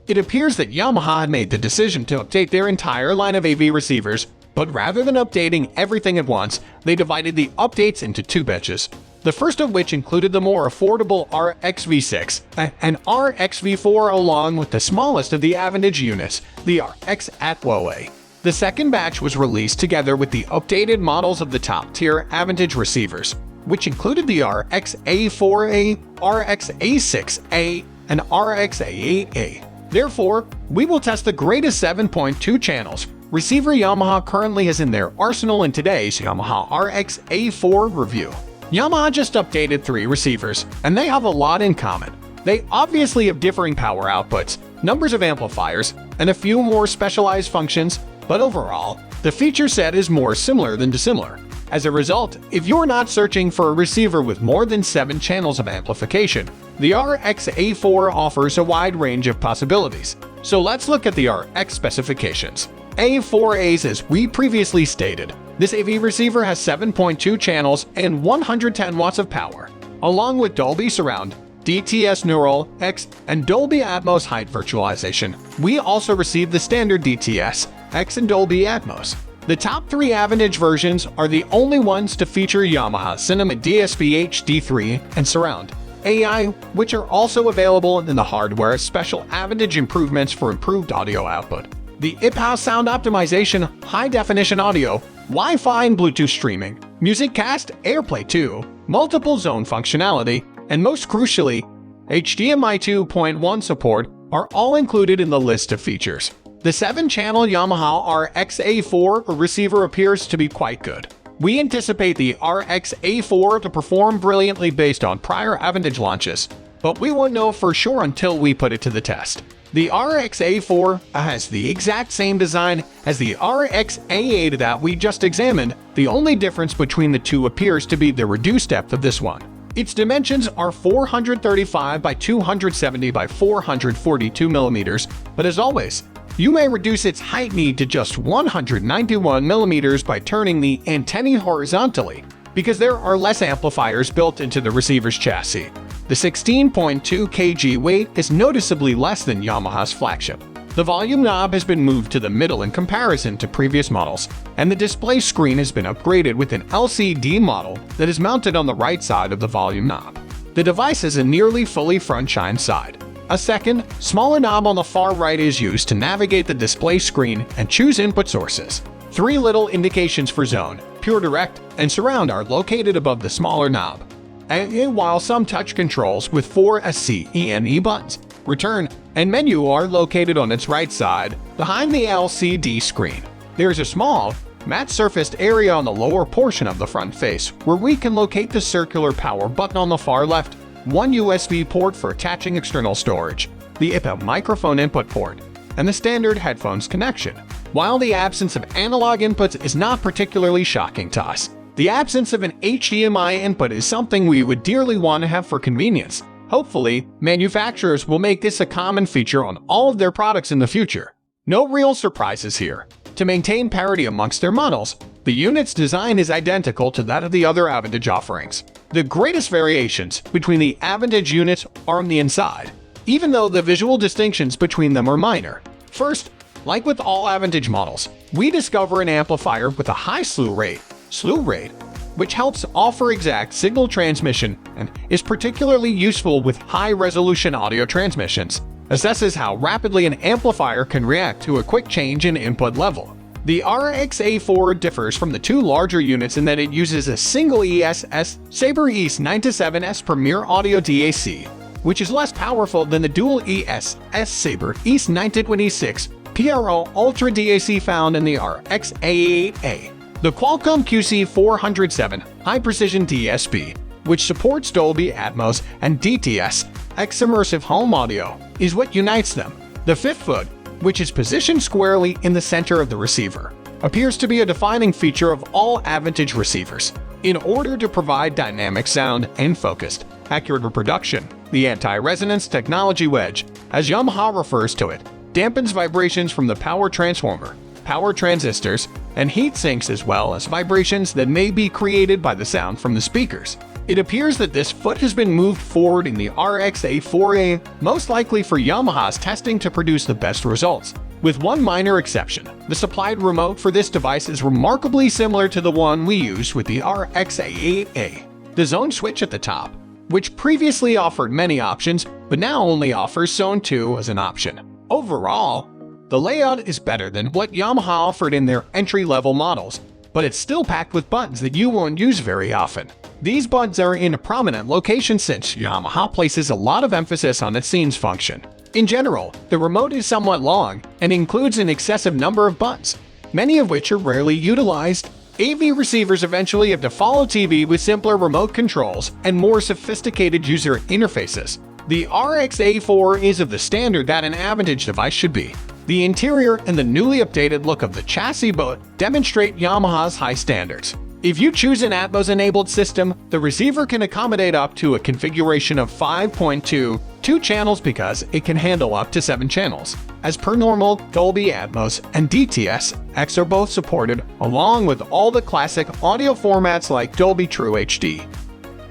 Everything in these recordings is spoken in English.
It appears that Yamaha had made the decision to update their entire line of AV receivers, but rather than updating everything at once, they divided the updates into two batches. The first of which included the more affordable RX-V6 and RX-V4 along with the smallest of the Aventage units, the RX A4A. The second batch was released together with the updated models of the top-tier Aventage receivers, which included the RX A4A, RX A6A, and RX A8A. Therefore, we will test the greatest 7.2 channels receiver Yamaha currently has in their arsenal in today's Yamaha RX A4 review. Yamaha just updated 3 receivers, and they have a lot in common. They obviously have differing power outputs, numbers of amplifiers, and a few more specialized functions, but overall, the feature set is more similar than dissimilar. As a result, if you're not searching for a receiver with more than 7 channels of amplification, the RX A4 offers a wide range of possibilities. So let's look at the RX specifications. A4As, as we previously stated, this AV receiver has 7.2 channels and 110 watts of power, along with Dolby Surround, DTS Neural X, and Dolby Atmos height virtualization. We also received the standard DTS, X, and Dolby Atmos. The top 3 Aventage versions are the only ones to feature Yamaha Cinema DSP HD3 and Surround AI, which are also available in the hardware as special Aventage improvements for improved audio output. The IPHOUS sound optimization, high-definition audio, Wi-Fi and Bluetooth streaming, MusicCast, AirPlay 2, multiple zone functionality, and most crucially, HDMI 2.1 support are all included in the list of features. The 7-channel Yamaha RX A4 receiver appears to be quite good. We anticipate the RX A4 to perform brilliantly based on prior Aventage launches, but we won't know for sure until we put it to the test. The RX A4 has the exact same design as the RX A8 that we just examined. The only difference between the two appears to be the reduced depth of this one. Its dimensions are 435 by 270 by 442 millimeters, but as always, you may reduce its Hdmi to just 191 millimeters by turning the antennae horizontally, because there are less amplifiers built into the receiver's chassis. The 16.2 kg weight is noticeably less than Yamaha's flagship. The volume knob has been moved to the middle in comparison to previous models, and the display screen has been upgraded with an LCD model that is mounted on the right side of the volume knob. The device has a nearly fully front-shine side. A second, smaller knob on the far right is used to navigate the display screen and choose input sources. 3 little indications for zone, pure direct, and surround are located above the smaller knob. And while some touch controls with 4 SCENE buttons, return, and menu are located on its right side, behind the LCD screen. There is a small, matte surfaced area on the lower portion of the front face where we can locate the circular power button on the far left, 1 USB port for attaching external storage, the IPA microphone input port, and the standard headphones connection. While the absence of analog inputs is not particularly shocking to us, the absence of an HDMI input is something we would dearly want to have for convenience. Hopefully, manufacturers will make this a common feature on all of their products in the future. No real surprises here. To maintain parity amongst their models, the unit's design is identical to that of the other Aventage offerings. The greatest variations between the Aventage units are on the inside, even though the visual distinctions between them are minor. First, like with all Aventage models, we discover an amplifier with a high slew rate, which helps offer exact signal transmission and is particularly useful with high-resolution audio transmissions. Assesses how rapidly an amplifier can react to a quick change in input level. The RX A4 differs from the 2 larger units in that it uses a single ESS Sabre East 9-7S Premier Audio DAC, which is less powerful than the dual ESS Sabre East 9-26 PRO Ultra DAC found in the RX A8A. The Qualcomm QC407 high-precision DSP, which supports Dolby Atmos and DTS X immersive home audio, is what unites them. The 5th foot, which is positioned squarely in the center of the receiver, appears to be a defining feature of all Aventage receivers. In order to provide dynamic sound and focused, accurate reproduction, the anti-resonance technology wedge, as Yamaha refers to it, dampens vibrations from the power transformer, power transistors, and heat sinks, as well as vibrations that may be created by the sound from the speakers. It appears that this foot has been moved forward in the RX A4A, most likely for Yamaha's testing to produce the best results. With one minor exception, the supplied remote for this device is remarkably similar to the one we used with the RX A8A. The zone switch at the top, which previously offered many options, but now only offers Zone 2 as an option. Overall, the layout is better than what Yamaha offered in their entry-level models, but it's still packed with buttons that you won't use very often. These buttons are in a prominent location since Yamaha places a lot of emphasis on its scenes function. In general, the remote is somewhat long and includes an excessive number of buttons, many of which are rarely utilized. AV receivers eventually have to follow TV with simpler remote controls and more sophisticated user interfaces. The RX A4 is of the standard that an Aventage device should be. The interior and the newly updated look of the chassis both demonstrate Yamaha's high standards. If you choose an Atmos-enabled system, the receiver can accommodate up to a configuration of 5.2 channels because it can handle up to 7 channels. As per normal, Dolby Atmos and DTS-X are both supported, along with all the classic audio formats like Dolby True HD,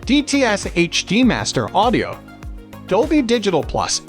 DTS HD Master Audio, Dolby Digital Plus,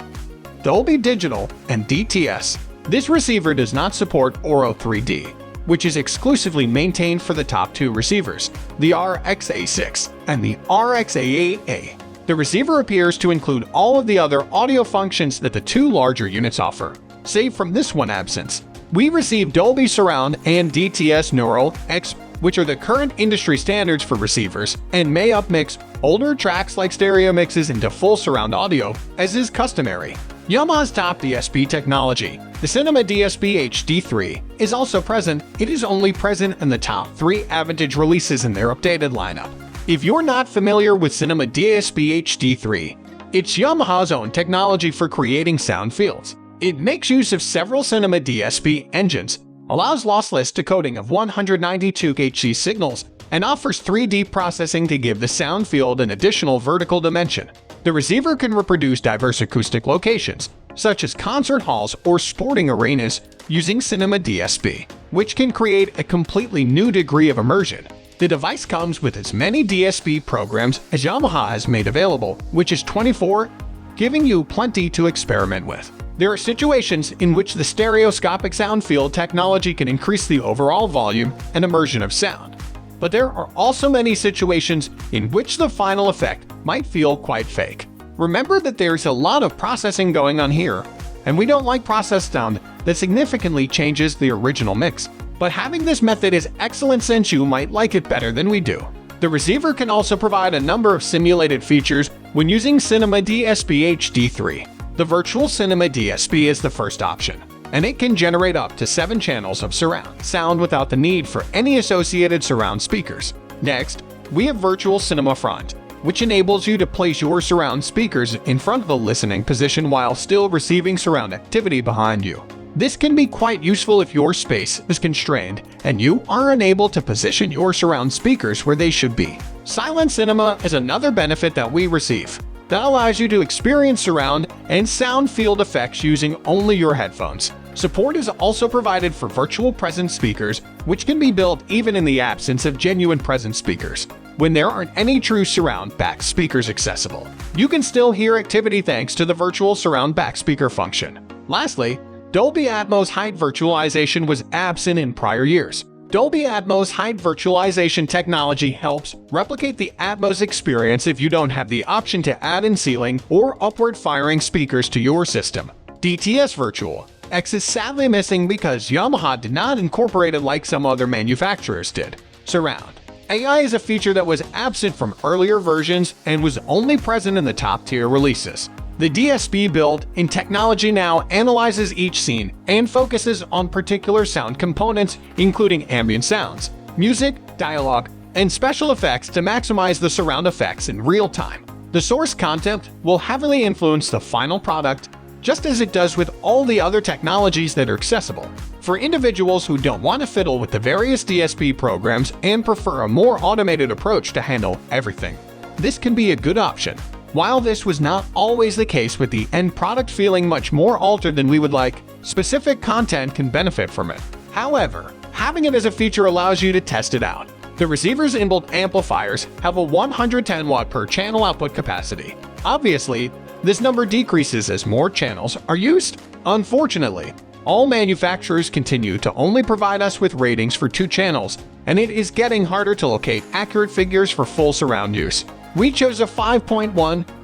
Dolby Digital, and DTS. This receiver does not support Oro 3D, which is exclusively maintained for the top two receivers, the RX A6 and the RX A8A. The receiver appears to include all of the other audio functions that the two larger units offer, save from this one absence. We receive Dolby Surround and DTS Neural X, which are the current industry standards for receivers, and may upmix older tracks like stereo mixes into full surround audio, as is customary. Yamaha's top DSP technology, the Cinema DSP HD3, is also present. It is only present in the top 3 Aventage releases in their updated lineup. If you're not familiar with Cinema DSP HD3, it's Yamaha's own technology for creating sound fields. It makes use of several Cinema DSP engines, allows lossless decoding of 192 Hz signals, and offers 3D processing to give the sound field an additional vertical dimension. The receiver can reproduce diverse acoustic locations, such as concert halls or sporting arenas, using Cinema DSP, which can create a completely new degree of immersion. The device comes with as many DSP programs as Yamaha has made available, which is 24, giving you plenty to experiment with. There are situations in which the stereoscopic sound field technology can increase the overall volume and immersion of sound. But there are also many situations in which the final effect might feel quite fake. Remember that there's a lot of processing going on here, and we don't like processed sound that significantly changes the original mix. But having this method is excellent since you might like it better than we do. The receiver can also provide a number of simulated features when using Cinema DSP HD3. The Virtual Cinema DSP is the first option, and it can generate up to 7 channels of surround sound without the need for any associated surround speakers. Next, we have Virtual Cinema Front, which enables you to place your surround speakers in front of the listening position while still receiving surround activity behind you. This can be quite useful if your space is constrained and you are unable to position your surround speakers where they should be. Silent Cinema is another benefit that we receive that allows you to experience surround and sound field effects using only your headphones. Support is also provided for virtual presence speakers, which can be built even in the absence of genuine presence speakers. When there aren't any true surround back speakers accessible, you can still hear activity thanks to the virtual surround back speaker function. Lastly, Dolby Atmos height virtualization was absent in prior years. Dolby Atmos height virtualization technology helps replicate the Atmos experience if you don't have the option to add in ceiling or upward firing speakers to your system. DTS Virtual X is sadly missing because Yamaha did not incorporate it like some other manufacturers did. Surround AI is a feature that was absent from earlier versions and was only present in the top-tier releases. The DSP built-in technology now analyzes each scene and focuses on particular sound components, including ambient sounds, music, dialogue, and special effects to maximize the surround effects in real time. The source content will heavily influence the final product, just as it does with all the other technologies that are accessible. For individuals who don't want to fiddle with the various DSP programs and prefer a more automated approach to handle everything, this can be a good option. While this was not always the case with the end product feeling much more altered than we would like, specific content can benefit from it. However, having it as a feature allows you to test it out. The receiver's inbuilt amplifiers have a 110 watt per channel output capacity. Obviously, this number decreases as more channels are used. Unfortunately, all manufacturers continue to only provide us with ratings for 2 channels, and it is getting harder to locate accurate figures for full surround use. We chose a 5.1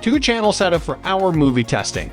2-channel setup for our movie testing,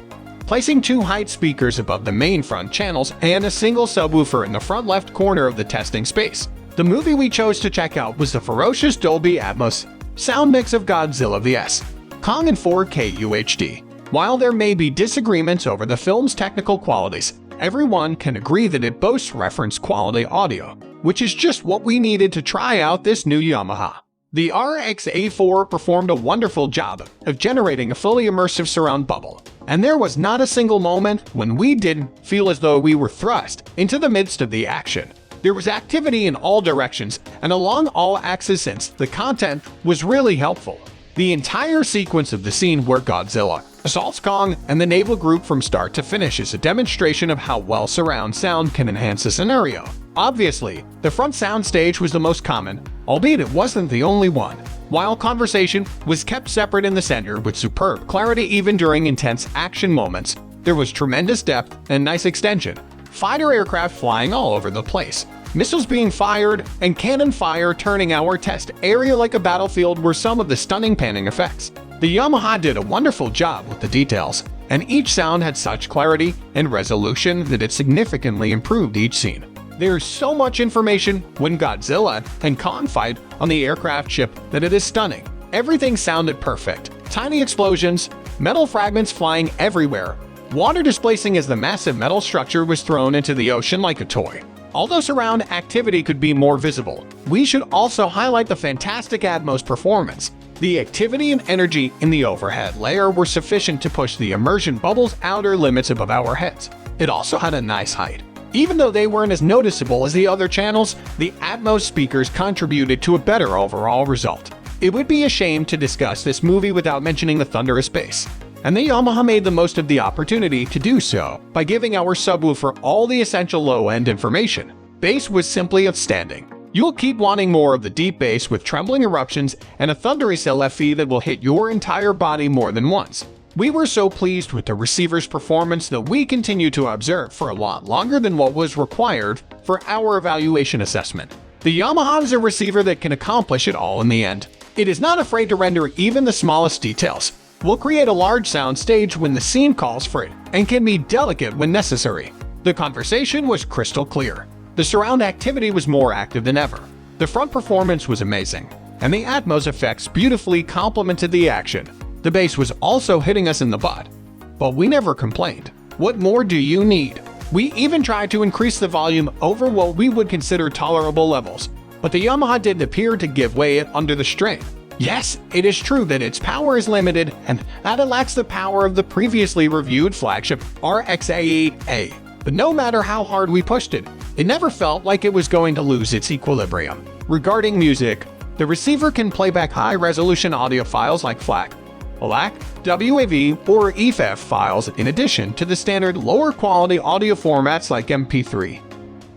placing 2 height speakers above the main front channels and a single subwoofer in the front left corner of the testing space. The movie we chose to check out was the ferocious Dolby Atmos sound mix of Godzilla vs. Kong in 4K UHD. While there may be disagreements over the film's technical qualities, everyone can agree that it boasts reference quality audio, which is just what we needed to try out this new Yamaha. The RX-A4 performed a wonderful job of generating a fully immersive surround bubble, and there was not a single moment when we didn't feel as though we were thrust into the midst of the action. There was activity in all directions and along all axes since the content was really helpful. The entire sequence of the scene where Godzilla assaults Kong and the naval group from start to finish is a demonstration of how well surround sound can enhance a scenario. Obviously, the front sound stage was the most common, albeit it wasn't the only one. While conversation was kept separate in the center with superb clarity even during intense action moments, there was tremendous depth and nice extension. Fighter aircraft flying all over the place, missiles being fired, and cannon fire turning our test area like a battlefield were some of the stunning panning effects. The Yamaha did a wonderful job with the details, and each sound had such clarity and resolution that it significantly improved each scene. There's so much information when Godzilla and Kong fight on the aircraft ship that it is stunning. Everything sounded perfect. Tiny explosions, metal fragments flying everywhere, water displacing as the massive metal structure was thrown into the ocean like a toy. Although surround activity could be more visible, we should also highlight the fantastic Atmos performance. The activity and energy in the overhead layer were sufficient to push the immersion bubble's outer limits above our heads. It also had a nice height. Even though they weren't as noticeable as the other channels, the Atmos speakers contributed to a better overall result. It would be a shame to discuss this movie without mentioning the thunderous bass, and the Yamaha made the most of the opportunity to do so by giving our subwoofer all the essential low-end information. Bass was simply outstanding. You'll keep wanting more of the deep bass with trembling eruptions and a thunderous LFE that will hit your entire body more than once. We were so pleased with the receiver's performance that we continue to observe for a lot longer than what was required for our evaluation assessment. The Yamaha is a receiver that can accomplish it all in the end. It is not afraid to render even the smallest details, will create a large sound stage when the scene calls for it, and can be delicate when necessary. The conversation was crystal clear. The surround activity was more active than ever. The front performance was amazing, and the Atmos effects beautifully complemented the action. The bass was also hitting us in the butt, but we never complained. What more do you need? We even tried to increase the volume over what we would consider tolerable levels, but the Yamaha didn't appear to give way under the strain. Yes, it is true that its power is limited and that it lacks the power of the previously reviewed flagship RX-A, but no matter how hard we pushed it, it never felt like it was going to lose its equilibrium. Regarding music, the receiver can play back high-resolution audio files like FLAC, WAV, or EFF files in addition to the standard lower-quality audio formats like MP3,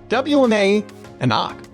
WMA, and OGG,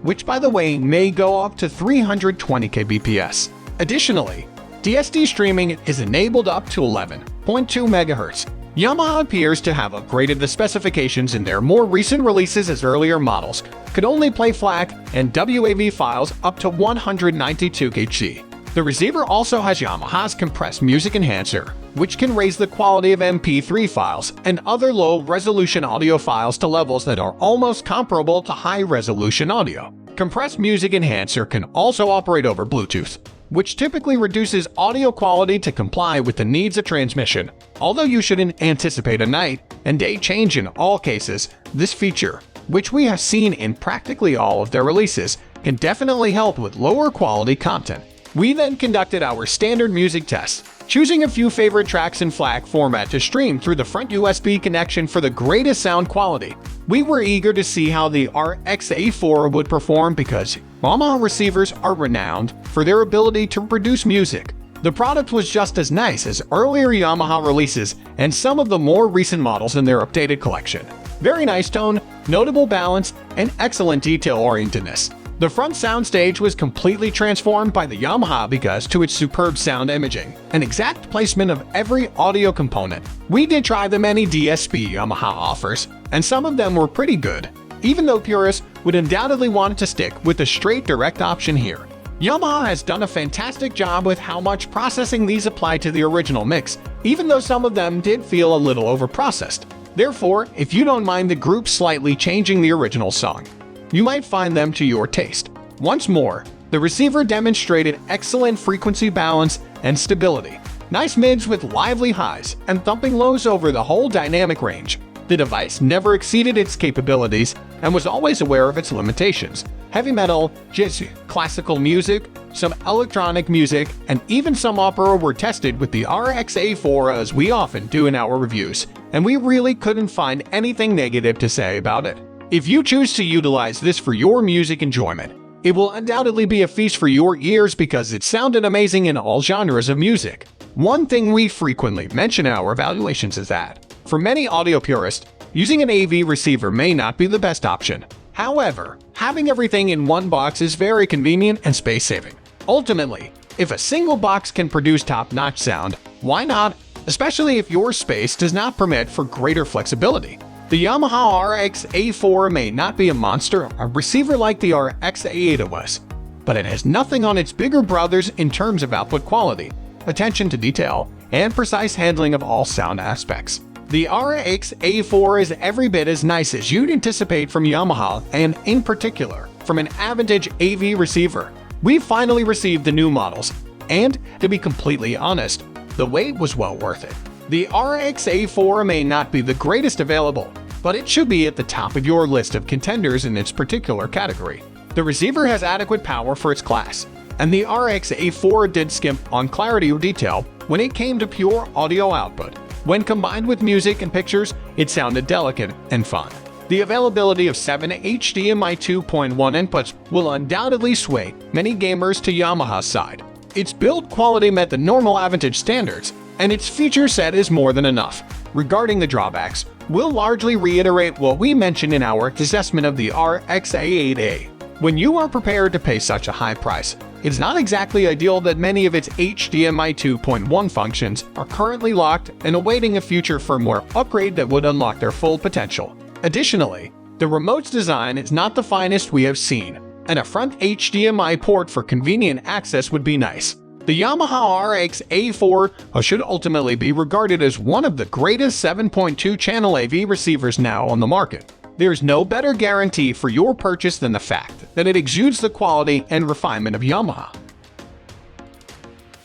which by the way may go up to 320 kbps. Additionally, DSD streaming is enabled up to 11.2 MHz. Yamaha appears to have upgraded the specifications in their more recent releases, as earlier models could only play FLAC and WAV files up to 192 kHz. The receiver also has Yamaha's compressed music enhancer, which can raise the quality of MP3 files and other low-resolution audio files to levels that are almost comparable to high-resolution audio. Compressed music enhancer can also operate over Bluetooth, which typically reduces audio quality to comply with the needs of transmission. Although you shouldn't anticipate a night and day change in all cases, this feature, which we have seen in practically all of their releases, can definitely help with lower quality content. We then conducted our standard music test, choosing a few favorite tracks in FLAC format to stream through the front USB connection for the greatest sound quality. We were eager to see how the RX-A4 would perform because Yamaha receivers are renowned for their ability to produce music. The product was just as nice as earlier Yamaha releases and some of the more recent models in their updated collection. Very nice tone, notable balance, and excellent detail orientedness. The front soundstage was completely transformed by the Yamaha because to its superb sound imaging and exact placement of every audio component. We did try the many DSP Yamaha offers, and some of them were pretty good, even though purists would undoubtedly want to stick with the straight direct option here. Yamaha has done a fantastic job with how much processing these apply to the original mix, even though some of them did feel a little overprocessed. Therefore, if you don't mind the group slightly changing the original song, you might find them to your taste. Once more, the receiver demonstrated excellent frequency balance and stability. Nice mids with lively highs and thumping lows over the whole dynamic range. The device never exceeded its capabilities and was always aware of its limitations. Heavy metal, jazz, classical music, some electronic music, and even some opera were tested with the RX A4 as we often do in our reviews, and we really couldn't find anything negative to say about it. If you choose to utilize this for your music enjoyment, it will undoubtedly be a feast for your ears because it sounded amazing in all genres of music. One thing we frequently mention in our evaluations is that, for many audio purists, using an AV receiver may not be the best option. However, having everything in one box is very convenient and space-saving. Ultimately, if a single box can produce top-notch sound, why not? Especially if your space does not permit for greater flexibility. The Yamaha RX A4 may not be a monster, a receiver like the RX A8 was, but it has nothing on its bigger brothers in terms of output quality, attention to detail, and precise handling of all sound aspects. The RX A4 is every bit as nice as you'd anticipate from Yamaha, and in particular, from an Aventage AV receiver. We've finally received the new models, and to be completely honest, the wait was well worth it. The RX A4 may not be the greatest available, but it should be at the top of your list of contenders in its particular category. The receiver has adequate power for its class, and the RX A4 did skimp on clarity or detail when it came to pure audio output. When combined with music and pictures, it sounded delicate and fun. The availability of 7 HDMI 2.1 inputs will undoubtedly sway many gamers to Yamaha's side. Its build quality met the normal Aventage standards, and its feature set is more than enough. Regarding the drawbacks, we'll largely reiterate what we mentioned in our assessment of the RX A8A. When you are prepared to pay such a high price, it's not exactly ideal that many of its HDMI 2.1 functions are currently locked and awaiting a future firmware upgrade that would unlock their full potential. Additionally, the remote's design is not the finest we have seen, and a front HDMI port for convenient access would be nice. The Yamaha RX A4 should ultimately be regarded as one of the greatest 7.2-channel AV receivers now on the market. There's no better guarantee for your purchase than the fact that it exudes the quality and refinement of Yamaha.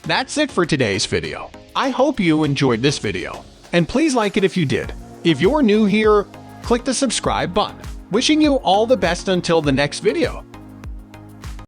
That's it for today's video. I hope you enjoyed this video, and please like it if you did. If you're new here, click the subscribe button. Wishing you all the best until the next video.